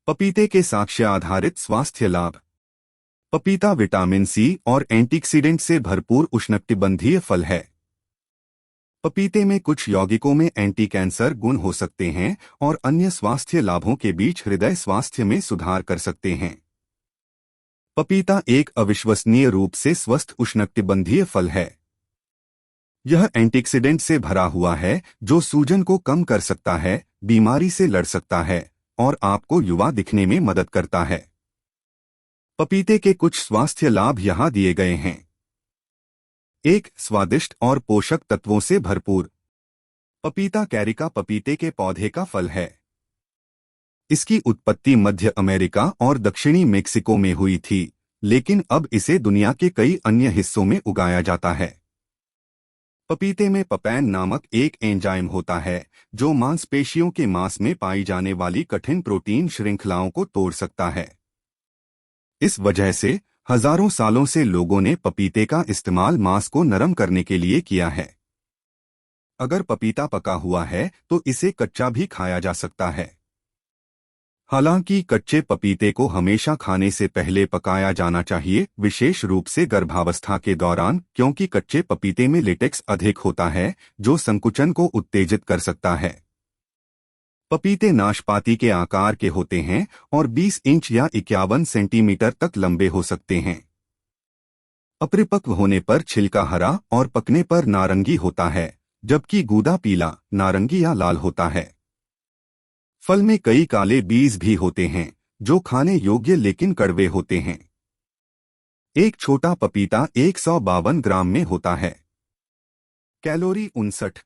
पपीते के साक्ष्य आधारित स्वास्थ्य लाभ। पपीता विटामिन सी और एंटीऑक्सीडेंट से भरपूर उष्णकटिबंधीय फल है। पपीते में कुछ यौगिकों में एंटी कैंसर गुण हो सकते हैं और अन्य स्वास्थ्य लाभों के बीच हृदय स्वास्थ्य में सुधार कर सकते हैं। पपीता एक अविश्वसनीय रूप से स्वस्थ उष्णकटिबंधीय फल है। यह एंटीऑक्सीडेंट से भरा हुआ है जो सूजन को कम कर सकता है, बीमारी से लड़ सकता है और आपको युवा दिखने में मदद करता है। पपीते के कुछ स्वास्थ्य लाभ यहाँ दिए गए हैं। 1. स्वादिष्ट और पोषक तत्वों से भरपूर। पपीता कैरिका पपीते के पौधे का फल है। इसकी उत्पत्ति मध्य अमेरिका और दक्षिणी मेक्सिको में हुई थी, लेकिन अब इसे दुनिया के कई अन्य हिस्सों में उगाया जाता है। पपीते में पपैन नामक एक एंजाइम होता है जो मांसपेशियों के मांस में पाई जाने वाली कठिन प्रोटीन श्रृंखलाओं को तोड़ सकता है। इस वजह से हजारों सालों से लोगों ने पपीते का इस्तेमाल मांस को नरम करने के लिए किया है। अगर पपीता पका हुआ है तो इसे कच्चा भी खाया जा सकता है। हालांकि कच्चे पपीते को हमेशा खाने से पहले पकाया जाना चाहिए, विशेष रूप से गर्भावस्था के दौरान, क्योंकि कच्चे पपीते में लेटेक्स अधिक होता है जो संकुचन को उत्तेजित कर सकता है। पपीते नाशपाती के आकार के होते हैं और 20 इंच या 51 सेंटीमीटर तक लंबे हो सकते हैं। अपरिपक्व होने पर छिलका हरा और पकने पर नारंगी होता है, जबकि गूदा पीला, नारंगी या लाल होता है। फल में कई काले बीज भी होते हैं जो खाने योग्य लेकिन कड़वे होते हैं। एक छोटा पपीता 152 ग्राम में होता है। कैलोरी 59,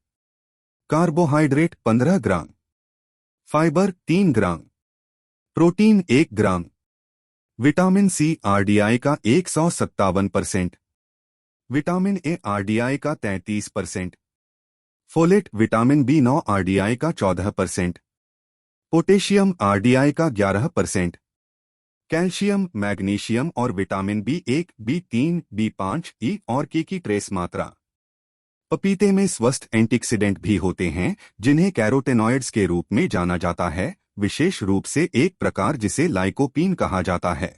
कार्बोहाइड्रेट 15 ग्राम, फाइबर 3 ग्राम, प्रोटीन 1 ग्राम, विटामिन सी आरडीआई का 157%, विटामिन ए आरडीआई का 33%, फोलेट विटामिन B9 आरडीआई का 14%, पोटेशियम आरडीआई का 11%, कैल्शियम, मैग्नीशियम और vitamin B1, B3, B5, E और K की ट्रेस मात्रा। पपीते में स्वस्थ एंटीऑक्सीडेंट भी होते हैं जिन्हें कैरोटेनॉइड्स के रूप में जाना जाता है, विशेष रूप से एक प्रकार जिसे लाइकोपीन कहा जाता है।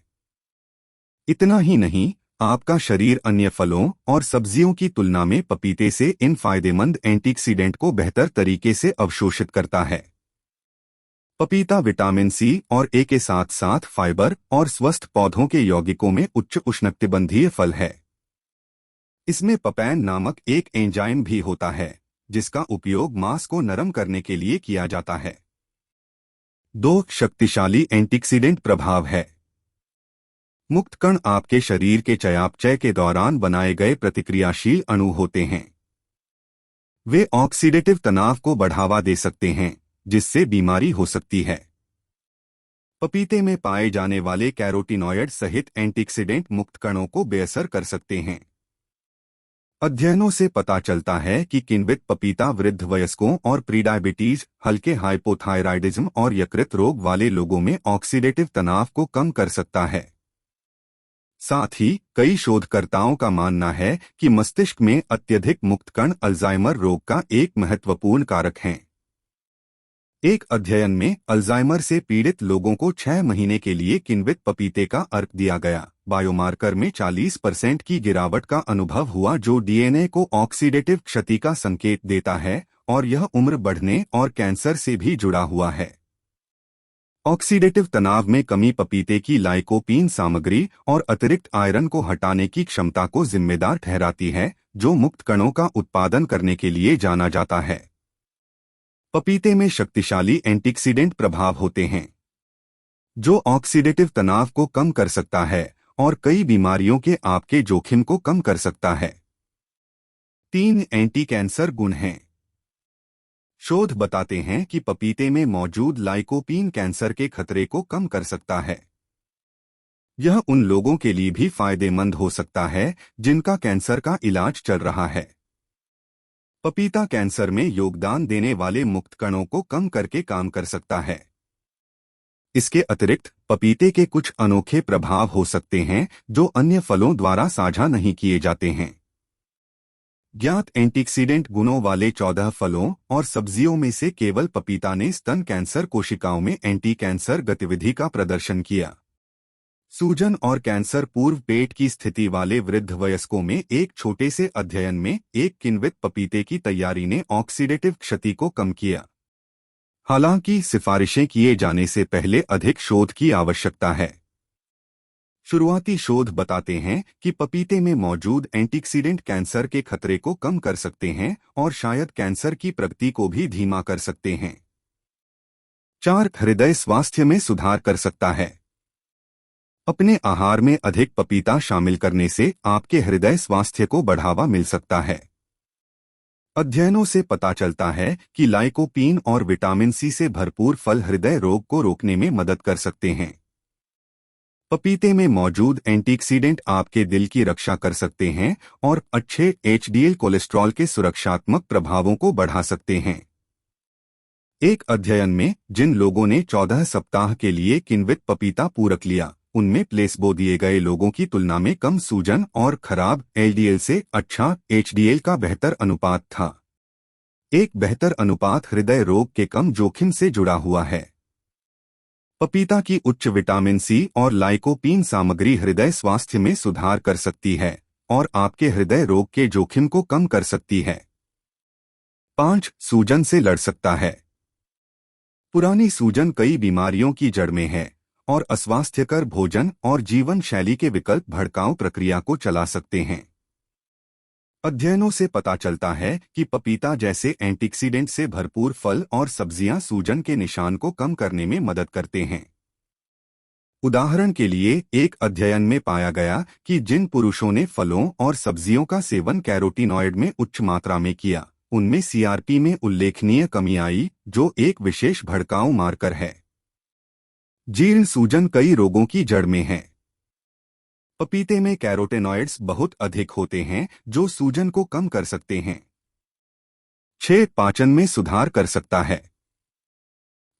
इतना ही नहीं, आपका शरीर अन्य फलों और सब्जियों की तुलना में पपीते से इन फायदेमंद एंटीऑक्सीडेंट को बेहतर तरीके से अवशोषित करता है। पपीता विटामिन सी और ए के साथ साथ फाइबर और स्वस्थ पौधों के यौगिकों में उच्च उष्णकटिबंधीय फल है। इसमें पपैन नामक एक एंजाइम भी होता है जिसका उपयोग मांस को नरम करने के लिए किया जाता है। 2. शक्तिशाली एंटीऑक्सीडेंट प्रभाव है। मुक्त कण आपके शरीर के चयापचय के दौरान बनाए गए प्रतिक्रियाशील अणु होते हैं। वे ऑक्सीडेटिव तनाव को बढ़ावा दे सकते हैं जिससे बीमारी हो सकती है। पपीते में पाए जाने वाले कैरोटीनॉयड सहित एंटीऑक्सीडेंट मुक्त कणों को बेअसर कर सकते हैं। अध्ययनों से पता चलता है कि किण्वित पपीता वृद्ध वयस्कों और प्रीडायबिटीज, हल्के हाइपोथायराइडिज्म और यकृत रोग वाले लोगों में ऑक्सीडेटिव तनाव को कम कर सकता है। साथ ही कई शोधकर्ताओं का मानना है कि मस्तिष्क में अत्यधिक मुक्त कण अल्जाइमर रोग का एक महत्वपूर्ण कारक हैं। एक अध्ययन में अल्जाइमर से पीड़ित लोगों को 6 महीने के लिए किण्वित पपीते का अर्क दिया गया। बायोमार्कर में 40% की गिरावट का अनुभव हुआ जो डीएनए को ऑक्सीडेटिव क्षति का संकेत देता है और यह उम्र बढ़ने और कैंसर से भी जुड़ा हुआ है। ऑक्सीडेटिव तनाव में कमी पपीते की लाइकोपीन सामग्री और अतिरिक्त आयरन को हटाने की क्षमता को जिम्मेदार ठहराती है जो मुक्त कणों का उत्पादन करने के लिए जाना जाता है। पपीते में शक्तिशाली एंटीऑक्सीडेंट प्रभाव होते हैं जो ऑक्सीडेटिव तनाव को कम कर सकता है और कई बीमारियों के आपके जोखिम को कम कर सकता है। 3. एंटी कैंसर गुण हैं। शोध बताते हैं कि पपीते में मौजूद लाइकोपीन कैंसर के खतरे को कम कर सकता है। यह उन लोगों के लिए भी फायदेमंद हो सकता है जिनका कैंसर का इलाज चल रहा है। पपीता कैंसर में योगदान देने वाले मुक्त कणों को कम करके काम कर सकता है। इसके अतिरिक्त पपीते के कुछ अनोखे प्रभाव हो सकते हैं जो अन्य फलों द्वारा साझा नहीं किए जाते हैं। ज्ञात एंटीऑक्सीडेंट गुणों वाले 14 फलों और सब्जियों में से केवल पपीता ने स्तन कैंसर कोशिकाओं में एंटी कैंसर गतिविधि का प्रदर्शन किया। सूजन और कैंसर पूर्व पेट की स्थिति वाले वृद्ध वयस्कों में एक छोटे से अध्ययन में एक किण्वित पपीते की तैयारी ने ऑक्सीडेटिव क्षति को कम किया। हालांकि सिफारिशें किए जाने से पहले अधिक शोध की आवश्यकता है। शुरुआती शोध बताते हैं कि पपीते में मौजूद एंटीऑक्सीडेंट कैंसर के खतरे को कम कर सकते हैं और शायद कैंसर की प्रगति को भी धीमा कर सकते हैं। 4. हृदय स्वास्थ्य में सुधार कर सकता है। अपने आहार में अधिक पपीता शामिल करने से आपके हृदय स्वास्थ्य को बढ़ावा मिल सकता है। अध्ययनों से पता चलता है कि लाइकोपीन और विटामिन सी से भरपूर फल हृदय रोग को रोकने में मदद कर सकते हैं। पपीते में मौजूद एंटीऑक्सीडेंट आपके दिल की रक्षा कर सकते हैं और अच्छे एचडीएल कोलेस्ट्रॉल के सुरक्षात्मक प्रभावों को बढ़ा सकते हैं। एक अध्ययन में जिन लोगों ने 14 सप्ताह के लिए किण्वित पपीता पूरक लिया, उनमें प्लेसबो दिए गए लोगों की तुलना में कम सूजन और खराब एलडीएल से अच्छा एचडीएल का बेहतर अनुपात था। एक बेहतर अनुपात हृदय रोग के कम जोखिम से जुड़ा हुआ है। पपीता की उच्च विटामिन सी और लाइकोपीन सामग्री हृदय स्वास्थ्य में सुधार कर सकती है और आपके हृदय रोग के जोखिम को कम कर सकती है। 5. सूजन से लड़ सकता है। पुरानी सूजन कई बीमारियों की जड़ में है और अस्वास्थ्यकर भोजन और जीवन शैली के विकल्प भड़काऊ प्रक्रिया को चला सकते हैं। अध्ययनों से पता चलता है कि पपीता जैसे एंटीऑक्सीडेंट से भरपूर फल और सब्जियां सूजन के निशान को कम करने में मदद करते हैं। उदाहरण के लिए एक अध्ययन में पाया गया कि जिन पुरुषों ने फलों और सब्जियों का सेवन कैरोटीनॉइड में उच्च मात्रा में किया, उनमें सीआरपी में उल्लेखनीय कमी आई, जो एक विशेष भड़काऊ मार्कर है। जीर्ण सूजन कई रोगों की जड़ में है। पपीते में कैरोटेनॉइड्स बहुत अधिक होते हैं जो सूजन को कम कर सकते हैं। 6. पाचन में सुधार कर सकता है।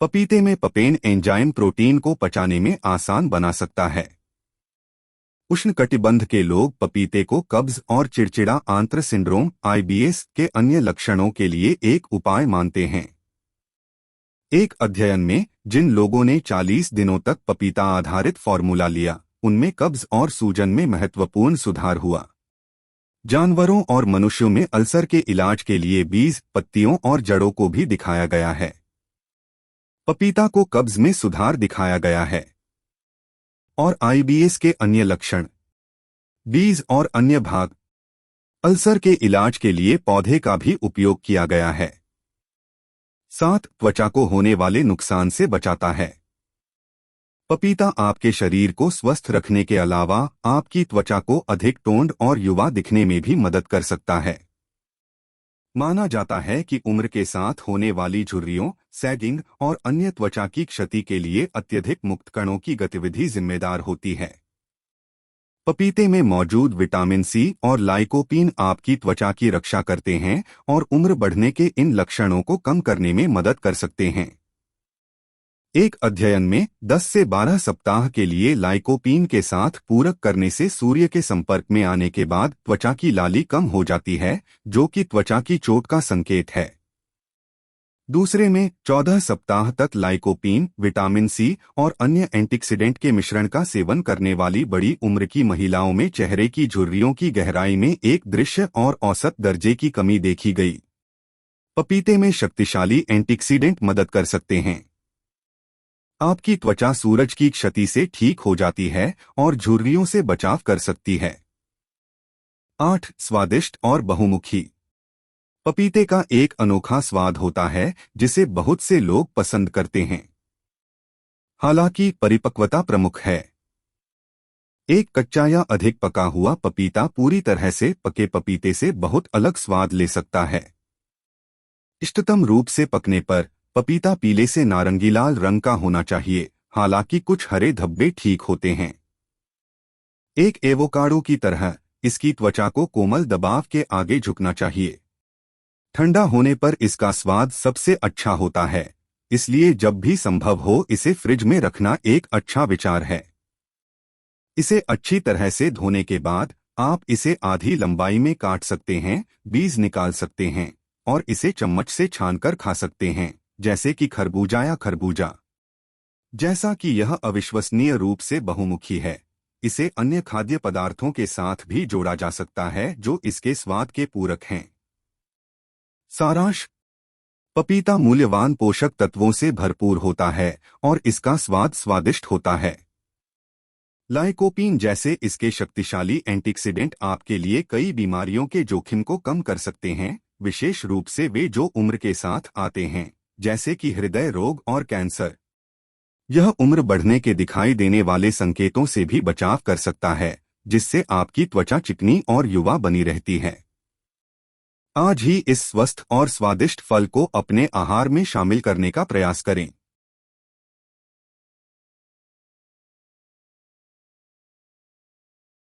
पपीते में पपेन एंजाइम प्रोटीन को पचाने में आसान बना सकता है। उष्णकटिबंध के लोग पपीते को कब्ज और चिड़चिड़ा आंत्र सिंड्रोम (IBS) के अन्य लक्षणों के लिए एक उपाय मानते हैं। एक अध्ययन में जिन लोगों ने 40 दिनों तक पपीता आधारित फॉर्मूला लिया, उनमें कब्ज और सूजन में महत्वपूर्ण सुधार हुआ। जानवरों और मनुष्यों में अल्सर के इलाज के लिए बीज, पत्तियों और जड़ों को भी दिखाया गया है। पपीता को कब्ज में सुधार दिखाया गया है। और IBS के अन्य लक्षण, बीज और अन्य भाग, अल्सर के इलाज के लिए पौधे का भी उपयोग किया गया है। 7. त्वचा को होने वाले नुकसान से बचाता है। पपीता आपके शरीर को स्वस्थ रखने के अलावा आपकी त्वचा को अधिक टोन्ड और युवा दिखने में भी मदद कर सकता है। माना जाता है कि उम्र के साथ होने वाली झुर्रियों, सैगिंग और अन्य त्वचा की क्षति के लिए अत्यधिक मुक्त कणों की गतिविधि जिम्मेदार होती है। पपीते में मौजूद विटामिन सी और लाइकोपीन आपकी त्वचा की रक्षा करते हैं और उम्र बढ़ने के इन लक्षणों को कम करने में मदद कर सकते हैं। एक अध्ययन में 10 से 12 सप्ताह के लिए लाइकोपीन के साथ पूरक करने से सूर्य के संपर्क में आने के बाद त्वचा की लाली कम हो जाती है, जो कि त्वचा की चोट का संकेत है। दूसरे में 14 सप्ताह तक लाइकोपीन, विटामिन सी और अन्य एंटीऑक्सीडेंट के मिश्रण का सेवन करने वाली बड़ी उम्र की महिलाओं में चेहरे की झुर्रियों की गहराई में एक दृश्य और औसत दर्जे की कमी देखी गई। पपीते में शक्तिशाली एंटीऑक्सीडेंट मदद कर सकते हैं। आपकी त्वचा सूरज की क्षति से ठीक हो जाती है और झुर्रियों से बचाव कर सकती है। 8. स्वादिष्ट और बहुमुखी। पपीते का एक अनोखा स्वाद होता है जिसे बहुत से लोग पसंद करते हैं। हालांकि परिपक्वता प्रमुख है। एक कच्चा या अधिक पका हुआ पपीता पूरी तरह से पके पपीते से बहुत अलग स्वाद ले सकता है। इष्टतम रूप से पकने पर पपीता पीले से नारंगी लाल रंग का होना चाहिए, हालांकि कुछ हरे धब्बे ठीक होते हैं। एक एवोकाडो की तरह इसकी त्वचा को कोमल दबाव के आगे झुकना चाहिए। ठंडा होने पर इसका स्वाद सबसे अच्छा होता है, इसलिए जब भी संभव हो इसे फ्रिज में रखना एक अच्छा विचार है। इसे अच्छी तरह से धोने के बाद आप इसे आधी लंबाई में काट सकते हैं, बीज निकाल सकते हैं और इसे चम्मच से छानकर खा सकते हैं, जैसे कि खरबूजा या खरबूजा। जैसा कि यह अविश्वसनीय रूप से बहुमुखी है, इसे अन्य खाद्य पदार्थों के साथ भी जोड़ा जा सकता है जो इसके स्वाद के पूरक हैं। सारांश: पपीता मूल्यवान पोषक तत्वों से भरपूर होता है और इसका स्वाद स्वादिष्ट होता है। लाइकोपीन जैसे इसके शक्तिशाली एंटीऑक्सीडेंट आपके लिए कई बीमारियों के जोखिम को कम कर सकते हैं, विशेष रूप से वे जो उम्र के साथ आते हैं, जैसे कि हृदय रोग और कैंसर। यह उम्र बढ़ने के दिखाई देने वाले संकेतों से भी बचाव कर सकता है, जिससे आपकी त्वचा चिकनी और युवा बनी रहती है। आज ही इस स्वस्थ और स्वादिष्ट फल को अपने आहार में शामिल करने का प्रयास करें।